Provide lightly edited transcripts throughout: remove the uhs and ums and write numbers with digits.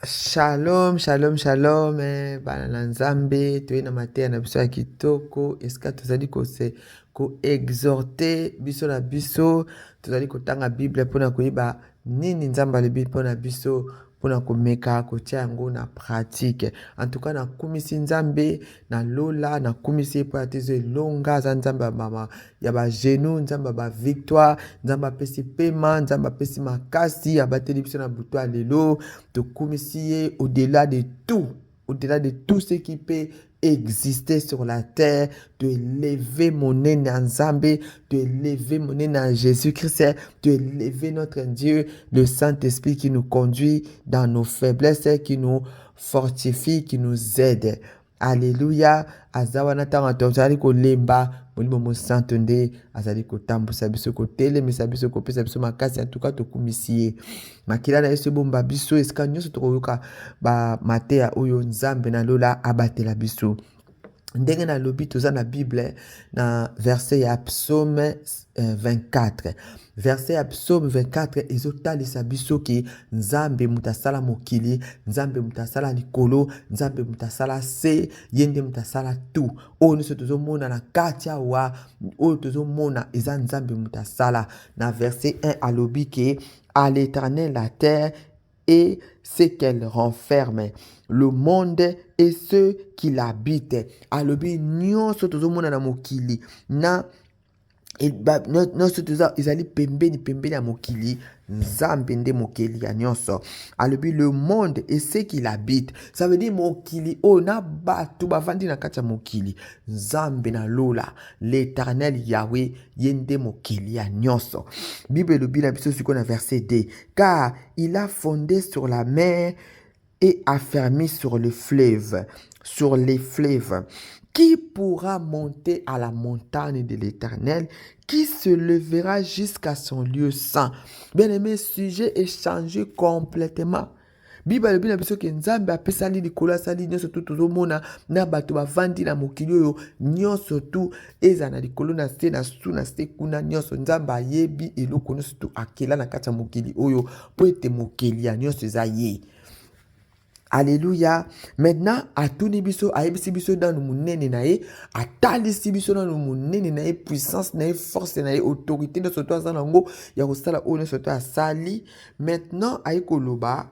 Shalom, shalom, shalom, bana na nzambe, toyena mateya na biso ya kitoko, esika tozali ko exhorter biso na biso, tozali kotanga Bible mpona koyeba nini nzambe alobi mpona biso, mpona komeka kotia yango na pratique. En tout cas, nakumisi nzambe na lola, nakumisi mpo ya tezo elonga, aza nzambe ya ba genou, nzambe ya ba victoire, nzambe apesi pema, nzambe apesi makasi, abateli biso na butu ya lelo, tokumisi ye au-delà de tout ce qui peut exister sur la terre, de élever mon nez en Nzambe, de élever mon nez en Jésus-Christ, de élever notre Dieu, le Saint-Esprit qui nous conduit dans nos faiblesses, qui nous fortifie, qui nous aide. Alléluia. Azawana tanga tozali kolemba molimo mosantu nde azali kotambusa biso kotelemisa biso kopesa biso makasi. En tout cas tokumisi ye makila na yesu ebomba biso esika nyonso tokoyoka ba mateya oyo nzambe na lola abatela biso. Ndenge nalobi toza na Bible na verset ya psaume 24. Verset ya psaume 24 ezotalisa biso ki nzambe mutasala mokili, nzambe mutasala likolo, nzambe mutasala se, yende mutasala tout. Oyo nyonso tozomona na kati awa, oyo tozomona eza nzambe mutasala. Na verset 1 alobi ke à l'Éternel la terre et ce qu'elle renferme, le monde et ceux qui l'habitent. Alobi nyonso tozomona na mokili na nyonso ezali pembeni ya mokili, nzambe nde mokili ya nyonso. Alobi le monde et ceux qui l'habitent, ça veut dire mokili o na batu bavandi na kati ya mokili, nzambe na lola, l'Éternel Yahweh yende mokili ya nyonso. Bible elobi na biso siko na verset 2, car il a fondé sur la mer et affermi sur les fleuves. Qui pourra monter à la montagne de l'Éternel? Qui se levera jusqu'à son lieu saint? Bien aimé, sujet est changé complètement. Bible elobi na biso ke nzambe apesali likolo asali nyonso tu tozomona na bato bavandi na mokili oyo nyonso tu eza na likolo na se na su na se kuna nyonso nzambe ayebi eloko nyonso tu akela na kati ya mokili oyo po ete mokili ya nyonso eza ye. Alléluia. Maintenant, atuni biso, ayebisi biso dans munene na ye, atalisi biso dans munene na ye, puissance na ye, force na ye, autorité de soto azanango, ya kosala one soto asali. Maintenant, ayekoloba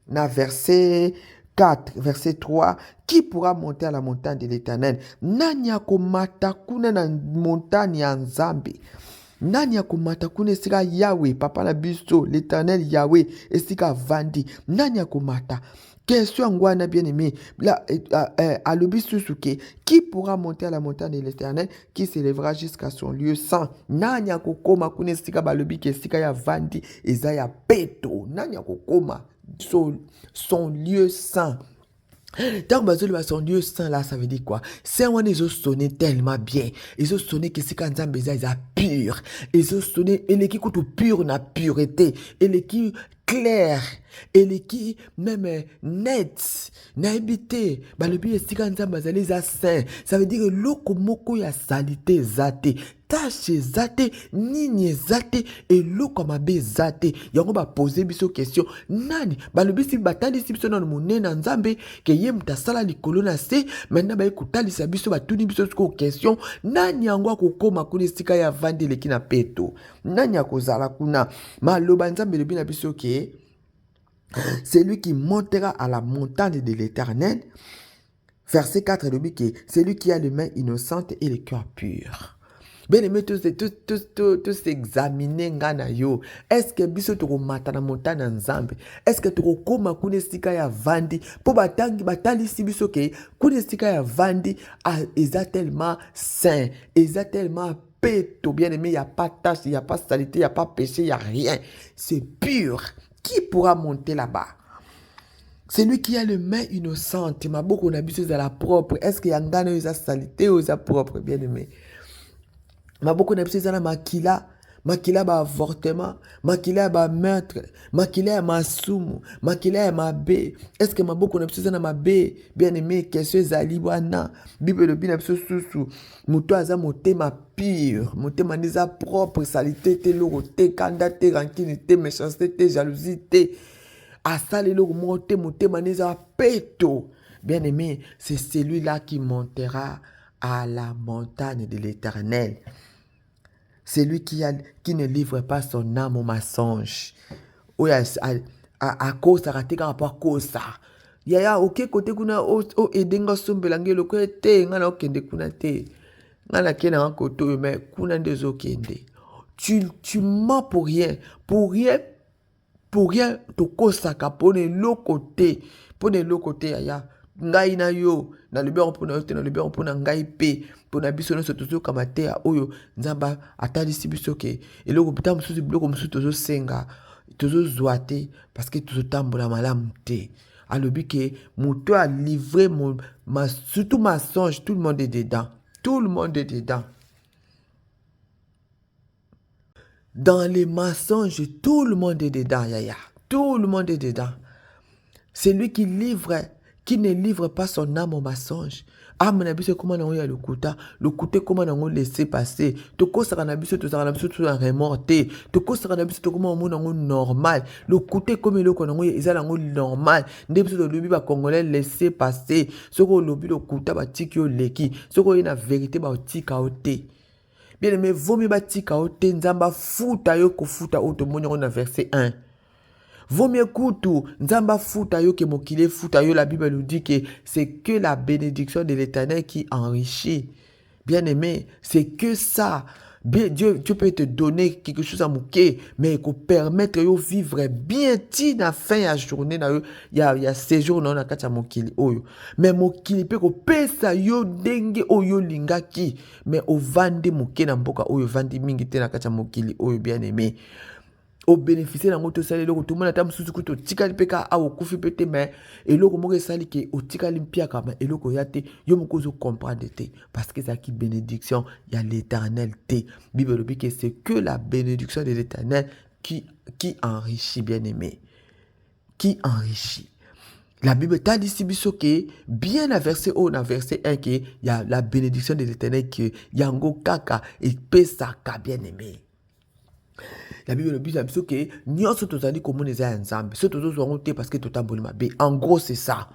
na verset 4, verset 3, qui pourra monter à la montagne de l'Éternel? Nani akomata kuna na montagne ya Nzambe? Nani akomata kuna esika Yahweh, papa na biso, l'Éternel Yahweh, esika vandi? Nani akomata? Question ngwana bien aimé. Là, alobi susuke, qui pourra monter à la montagne de l'Éternel, qui s'élèvera jusqu'à son lieu saint? Nani akokoma kuna esika balobi ke esika ya vandi eza ya peto? Nani akokoma son lieu saint? Tant que son Dieu saint là, ça veut dire quoi? C'est un ils ont sonné tellement bien. Ils ont sonné que c'est quand Nzambe ils ont pur. Ils ont sonné et les qui coûte pur na pureté. Et les qui clair. Et les qui même net. Na habité. Bah le but c'est quand Nzambe ils ont saint. Ça veut dire loko moko ya salité zate. Tache zate, nini zate, et loko mabe zate. Yango ba poser biso question. Nani? Bah le but c'est batali si biso dans mon na Nzambe ke ye mutasala likolo na se. Maintenant ba ekutalisa biso batuni biso ko question. Nani yango akokoma kuna esika ya vandi leki na peto? Nani akozala kuna? Maloba Nzambe lobi na biso ke c'est lui qui montera à la montagne de l'Éternel. Verset 4 le dit que c'est lui qui a les mains innocentes et le cœur pur. Bien aimé, tous examiner ngana yo. Est-ce que biso toko mata na montagne Nzambe? Est-ce que toko koma kuna esika ya vandi? Po batali si biso ke kuna esika ya vandi eza tellement saint, eza tellement peto. Bien aimé, il n'y a pas de tâche, il n'y a pas de saleté, il n'y a pas de péché, il n'y a rien. C'est pur. Qui pourra monter là-bas? C'est lui qui a les mains innocentes. Ma beaucoup on a vu à la propre. Est-ce qu'il y a un gars qui a saleté ou a propre? Bien aimé. Ma beaucoup na biso na makila ba avortement, makila ba meurtre, makila ya masumu, makila ya mabe. Est-ce que ma beaucoup na biso na mabe? Bien aimé, question ezali wana. Bible lobi na biso susu, muto aza motema pur, motema neza propre, salité te loro te, kanda te, rancune te, méchanceté te, jalousie te. asali eloko moko te motema neza peto. Bien aimé, c'est celui-là qui montera à la montagne de l'Éternel. Celui qui ne livre pas son âme au mensonge. Oyo akosaka te kaka mpo akosa. Yaya oke kote kuna edenga osombela nge eloko te nga na okende kuna te. Nga na kende nga kote oyo me kuna nde ozokende. Tu mens pour rien. Pour rien tokosaka pona eloko te. Pona eloko te yaya. Ngai na yo na libero pona yo te na libero pona ngai pe pona biso nyonso tozokama te ya oyo Nzamba atalisi biso ke eloko bita mosusu biloko mosusu tozosenga tozozwa te parce que tozotambola malamu te. Alobi ke moto a livré surtout mensonge, tout le monde est dedans. Tout le monde est dedans. Dans les mensonges, tout le monde est dedans, yaya. Tout le monde est dedans. C'est lui qui ne livre pas son âme au mensonge. Âme na biso comment on y a le kuta comment on laisser passer. To kosaka na biso to saka na biso to remonter. To kosaka na biso to comment on normal. Le kuta comme le konango ezala ngo normal. Nde biso to lobi ba congolais laisser passer. Soko lobi le kuta ba tiki yo leki. Soko ina vérité ba tika ote. Bien aimé, vomi ba tika ote Nzamba futa yo ko futa oto monyo na verset 1. Vaut mieux kutu, Nzamba futa yo ke mokile futa yo, la Bible nous dit que c'est que la bénédiction de l'Éternel qui enrichit. Bien aimé, c'est que ça. Bien, Dieu peut te donner quelque chose à mouquer, mais il peut permettre de vivre bien ti na fin à journée na yo, y a séjour na kacha mokili oyo. Mais mokili peut pesa yo denge oyo lingaki, mais o vande mouke na mboka oyo vandi mingi te na kacha mokili oyo bien aimé. Au bénéfice na ngoto sali loko tout monde tam susu kuto tikali peka a okufi pete mais eloko moko sali ke o tikali mpia kama eloko yate yo mokozo comprendre te parce que ça qui bénédiction il y a l'Éternel te. Bible dit que c'est que la bénédiction de l'Éternel qui enrichit bien aimé. Qui enrichit. La Bible t'a dit si biso que bien à verset 1 que il y a la bénédiction de l'Éternel que yango kaka et pesaka bien aimé. La Bible dit que nyonso tozali komona eza ya Nzambe. So tozozwa ngo te parce que totamboli mabe. En gros c'est ça.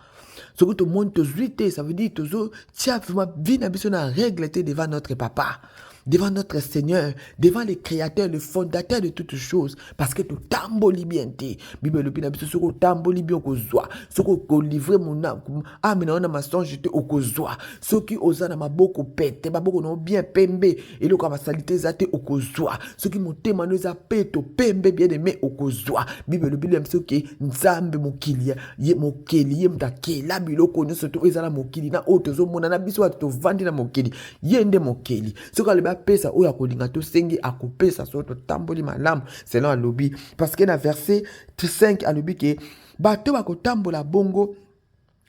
Ce que tout le monde tozwi te, ça veut dire tozo tia vraiment vie na biso na règle te devant notre papa, devant notre Seigneur, devant le créateur, le fondateur de toutes choses parce que tout tamboli bien te. Bible le bina biso soko tamboli bien kozwa, soko ko livrer mon âme. Ah mais on a mensonge te okozwa. Soki oza na maboko pete, maboko no bien pembe et le kama salité zate okozwa. Soki motema no za peto pembe bien aimé okozwa. Bible le bina biso ke Nzambe mokili ye mokili mtakela biloko nyonso to ezala mokili na oyo tozomona na biso bato tovandi na mokili ye nde mokili soki alobi apesa oyo akolinga tosengi akopesa so totamboli malamu selon alobi parce que na verset 5 alobi ke bato bakotambola bongo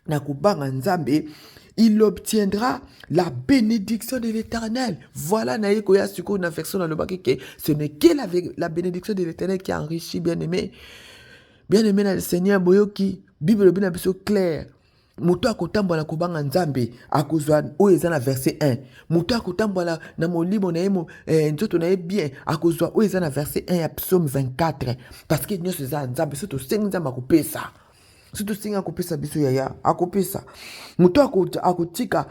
na kobanga Nzambe il obtiendra la bénédiction de l'Éternel. Voilà na yeko ya suko na version na lobaki ke ce n'est que la bénédiction de l'Éternel qui enrichit bien aimé na le Seigneur boyoki Bible bina biso clair. Moto akotambola kobanga Nzambe akozwa oyo eza na verset 1. Moto akotambola na molimo na yemo nzoto na ye bien akozwa oyo eza na verset 1 ya Psaume 24 parce que nyonso eza Nzambe soto sengi Nzambe akopesa. Soto sengi akopesa biso yaya akopesa. Moto akotika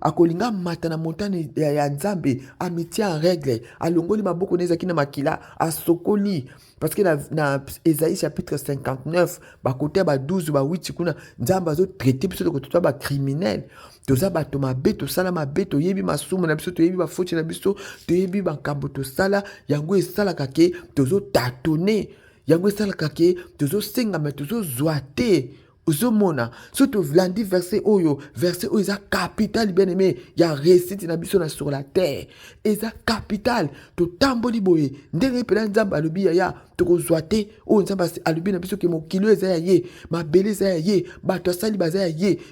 akolinga mata na montane ya Nzambe amitié en règle alongoli maboko nezaki na makila asokoli. Parce que dans Ésaïe chapitre 59, côté 12 8 kuna Nzamba zo traiter biso ko to ba criminel. Toza ba to mabe to sala mabe to yebi masumu na biso to yebi ba foti na biso to yebi ba kambo to sala yango esala kake tozo tâtonner. Yango esala kake tozo senga mais tozo zoate. Uzomona surtout vlandi verset oyo eza capital bien aimé ya réussite na biso na sur la terre eza capital to tamboli boye ndenge pela Nzamba alobi ya tokozwate o Nzamba alobi na biso ke mokilo eza ya ye mabele eza ya ye bato asali baza ya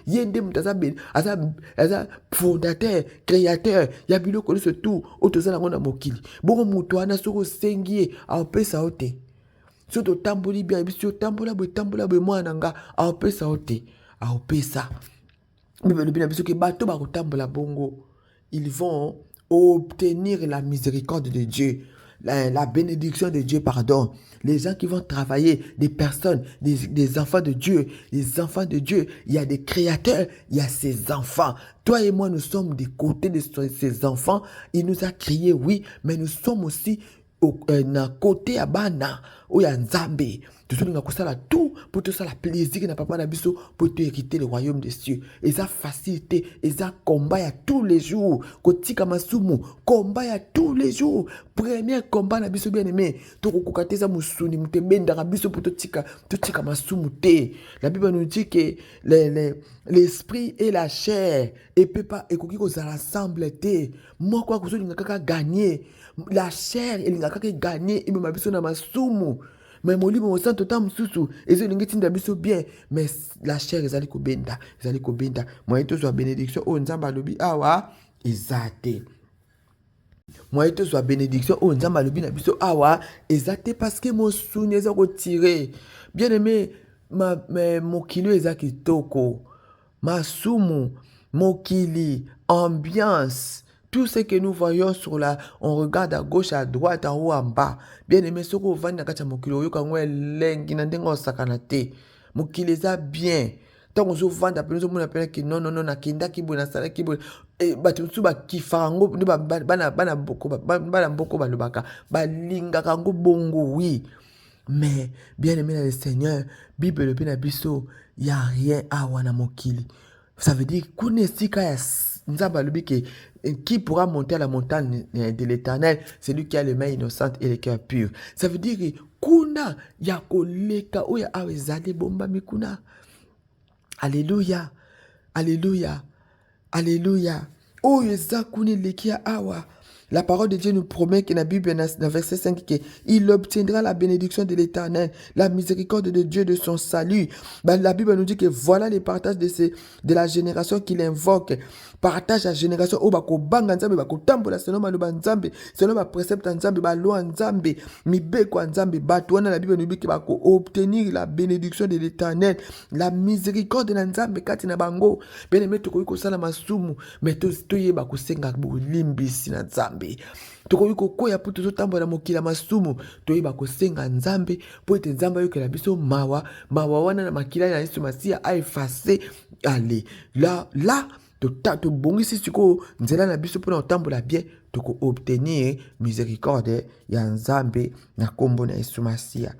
ye nde mutaza aza fondateur créateur ya biloko nyonso tout o tozala ngo na mokili bongo muto ana soko sengi apesa ote soto tamboli bien biso tambola boy mwana nga aopesa ote aopesa Bible bien biso ke bato ba kotambola bongo ils vont obtenir la miséricorde de Dieu la bénédiction de Dieu, pardon. Les gens qui vont travailler, des personnes, des enfants de Dieu, les enfants de Dieu. Il y a des créateurs, il y a ces enfants. Toi et moi, nous sommes des côtés de ces enfants. Il nous a créés, oui, mais nous sommes aussi na côté à bana où il y a Nzambe. Toujours nous avons tout pour tout ça la plaisir que n'a pas biso pour te hériter le royaume des cieux. Et ça facilité, et ça combat à tous les jours. Kotika masumu, combat à tous les jours. Premier combat na biso bien aimé. Toko kokate za musuni mute benda na biso pour totika masumu te. La Bible nous dit que l'esprit et la chair et peut pas ekoki ko za ensemble te. Moi quoi que linga kaka gagner. La chair et linga kaka gagner et me biso na masumu. Mais mon livre me sent totalement sous et je n'ai pas biso bien mais la chair ezali ko benda moi to so bénédiction o nzamba lobi awa ezate moi to so bénédiction o nzamba lobi na biso awa ezate parce que mon souni eza ko tirer bien aimé mokili eza kitoko masumu mokili ambiance. Tout ce que nous voyons on regarde à gauche, à droite, en haut, en bas. Bien aimé, ce qu'on va dans mokili oyo kangwe lengi na ndengo sakana te. Mokili eza bien. Tant on se vend d'après nous on appelle que non na kinda ki bona sala ki bona e batumsu ba kifango bana boko ba lubaka balinga kango bongo oui. Mais bien aimé le Seigneur, Bible le bien biso, y a rien à wana mokili. Ça veut dire kunesika ya Nzamba lubi que qui pourra monter à la montagne de l'Éternel, c'est lui qui a les mains innocentes et les cœurs purs. Ça veut dire que kuna ya koleka oya awezali bomba mikuna. Alléluia. Alléluia. Alléluia. Oh yeza kuni lekia awa. La parole de Dieu nous promet que dans la Bible, dans verset 5, qu'il obtiendra la bénédiction de l'Éternel, la miséricorde de Dieu de son salut. La Bible nous dit que voilà les partages de la génération qu'il invoque. Partage la génération au bako banga nzambe bako tambola selon maloba nzambe selon ma précepte nzambe ba loi nzambe mibeko nzambe bato wana la Bible nous dit que bako obtenir la bénédiction de l'Éternel, la miséricorde de nzambe kati na bango. Bien-aimé to ko sala masumu mais to yeba ko senga bo limbisi na nzambe. Tokoki kokoya po tozotambola mokila masumu toyeba kosenga nzambe po ete nzambe ayokela biso mawa wana na makila na Yesu Masiya a effacé. Allez là tobongisi siko nzela na biso mpona kotambola bien toko obtenir miséricorde ya nzambe na kombo na Yesu Masiya.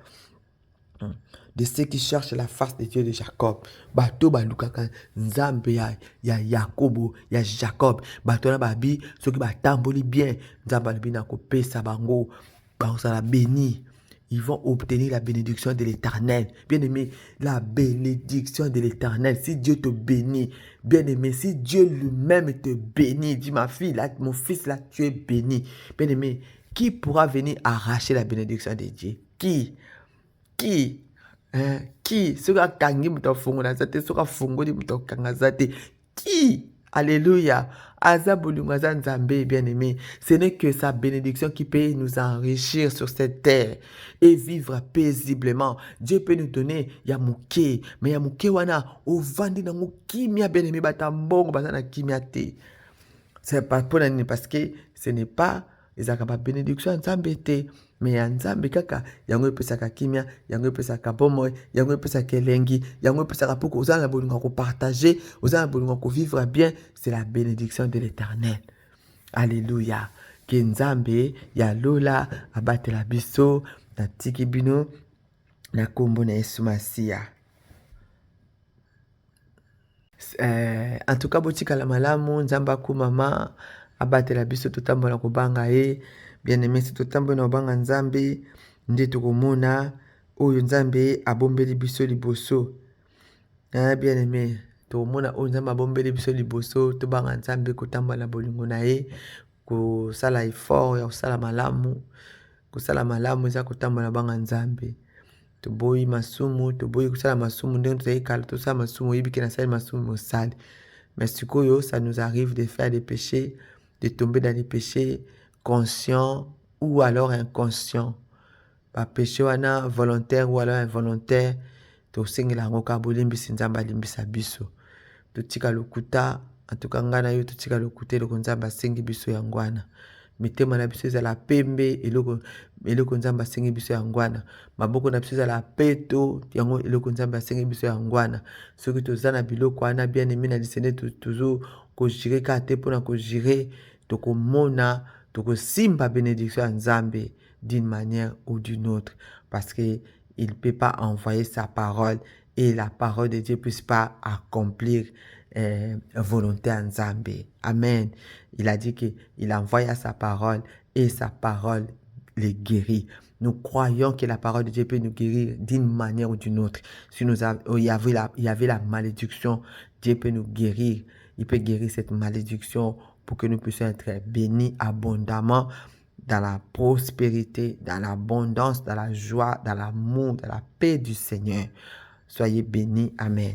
De ceux qui cherchent la face de Dieu de Jacob. Bato balukaka nzambe ya Yakobo, ya Jacob. Bato na babi, ceux qui batamboli bien, nzambe alibi na kopesa bango, sera béni. Ils vont obtenir la bénédiction de l'Éternel. Bien-aimé, la bénédiction de l'Éternel. Si Dieu te bénit, bien-aimé, si Dieu lui-même te bénit, dis ma fille, là, mon fils, là, tu es béni. Bien-aimé, qui pourra venir arracher la bénédiction de Dieu? Qui? Soka kangi muto fungo na zate, soka fungo di muto kanga zate. Qui? Alléluia. Azabulungaza nzambe, bien-aimé. Ce n'est que sa bénédiction qui peut nous enrichir sur cette terre et vivre paisiblement. Dieu peut nous donner yamuke, mais yamuke wana o vandi na kimia bien-aimé batambongo batana kimia te. C'est pas pour l'année parce que ce n'est pas ezaka bénédiction nzambe te. Mais ya nzambe kaka yango epesaka kimia, yango epesaka bomoi, yango epesaka elengi, yango epesaka poko ozala na bolingo ko partager, ozala na bolingo ko vivre bien, c'est la bénédiction de l'Éternel. Alléluia. Que nzambe ya lola abatela biso na tiki bino na kombo na Yesu Masiya. En tout cas botika la malamu nzamba ku mama abatela biso totambola ko banga ye. Bien-aimé, si totambo na obanga nzambe nde tokomona oyo nzambe abombeli biso liboso. Bien-aimé, tokomona oyo nzambe abombeli biso liboso tobanga nzambe kotambola bolingo na ye kosala effort ya kosala malamu. Kosala malamu eza kotambola banga nzambe. Toboyi masumu, toboyi kosala masumu ndenge tozali kala tosala masumu oyebiki nasali masumu mosali. Mais sikoyo ça nous arrive de faire des péchés, de tomber dans les péchés conscient ou alors inconscient. Pas péché wana volontaire ou alors involontaire. To singela ngo kabolimbisi nzamba limbisa biso. To tika lokuta en tout cas ngana yo to tika lokuta le nzamba singi biso yangwana. mitema na biso ezala pembe eloko nzambe asengi biso yango wana. Maboko na biso ezala peto yango eloko nzambe asengi biso yango wana. Soki toza na biloko wana bien aimé na lisene toujours kogire kaka te mpona kogire, tokomona tokosimba bénédiction ya nzambe d'une manière ou d'une autre, parce que il peut pas envoyer sa parole et la parole de Dieu puisse pas accomplir volonté en Nzambe. Amen. Il a dit qu'il envoya sa parole et sa parole les guérit. Nous croyons que la parole de Dieu peut nous guérir d'une manière ou d'une autre. Si il y avait la malédiction, Dieu peut nous guérir. Il peut guérir cette malédiction pour que nous puissions être bénis abondamment dans la prospérité, dans l'abondance, dans la joie, dans l'amour, dans la paix du Seigneur. Soyez bénis. Amen.